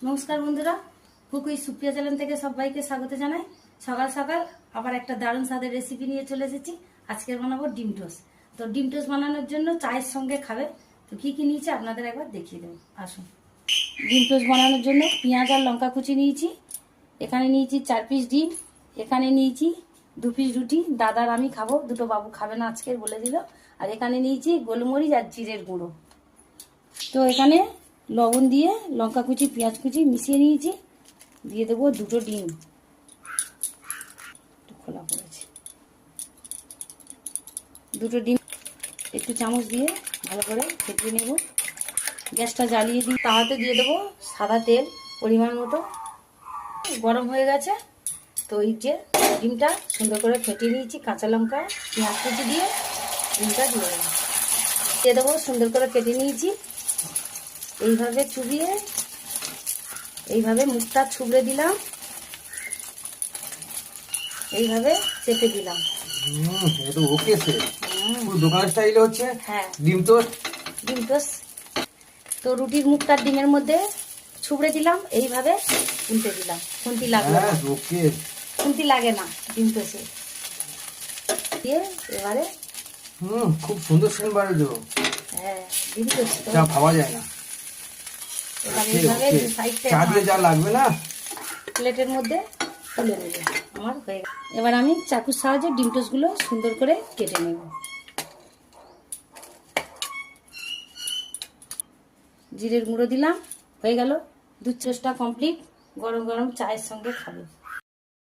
নমস্কার বন্ধুরা, কুকুই সুপ্রিয়া চ্যানেল থেকে সবাইকে স্বাগত জানাই। সকাল সকাল আবার একটা দারুণ স্বাদের রেসিপি নিয়ে চলে এসেছি। আজকে বানাবো ডিম টোস্ট। তো ডিম টোস্ট বানানোর জন্য চায়ের সঙ্গে খাবে, তো কি কি নিয়েছি আপনাদের একবার দেখিয়ে দেবো। আসুন। ডিম টোস্ট বানানোর জন্য পেঁয়াজ আর লঙ্কা কুচি নিয়েছি, এখানে নিয়েছি 4 পিস ডিম, এখানে নিয়েছি 2 পিস রুটি। দাদার আমি খাবো, দুটো বাবু খাবে না আজকে বলে দিল। আর এখানে নিয়েছি গোলমরিচ আর জিরের গুঁড়ো। তো এখানে লবণ দিয়ে লঙ্কা কুচি পেঁয়াজ কুচি মিশিয়ে নিয়েছি, দিয়ে দেবো 2টো ডিম। খোলা পড়েছে, 2টো ডিম একটু চামচ দিয়ে ভালো করে ফেটিয়ে নেব। গ্যাসটা জ্বালিয়ে দিই, তাওয়াতে দিয়ে দেবো সাদা তেল পরিমাণ মতো। গরম হয়ে গেছে, তো এই যে ডিমটা সুন্দর করে ফেটিয়ে নিয়েছি, কাঁচা লঙ্কা পেঁয়াজ কুচি দিয়ে ডিমটা দিয়ে দেবো। সুন্দর করে কেটে নিয়েছি, এইভাবে চুবিয়ে এইভাবে মুখটা ছুবড়ে দিলাম, এইভাবে চেপে দিলাম। এটা ওকে সে পুরো দোকান স্টাইলে হচ্ছে। হ্যাঁ, ডিম টোস্ট। ডিম টোস্ট। তো রুটির মুখটা ডিমের মধ্যে ছুবড়ে দিলাম, এইভাবে উল্টে দিলাম। খুন্তি লাগবে না, ওকে, খুন্তি লাগে না ডিম টোস্টে। দিয়ে এবারে খুব সুন্দর সেন্ট বাড়িলো। হ্যাঁ, ডিম টোস্ট যা ভাবা যায় না। এবার এইভাবে সাইডটা চা দিয়ে যা লাগবে না, প্লেটের মধ্যে তুলে নেবে। আমার হয়ে গেছে। এবার আমি চাকুর সাহায্যে ডিম টোস্টগুলো সুন্দর করে কেটে নেব। জিরের গুঁড়ো দিলাম, হয়ে গেল। দুধ টোস্টটা কমপ্লিট। গরম গরম চায়ের সঙ্গে খাবে।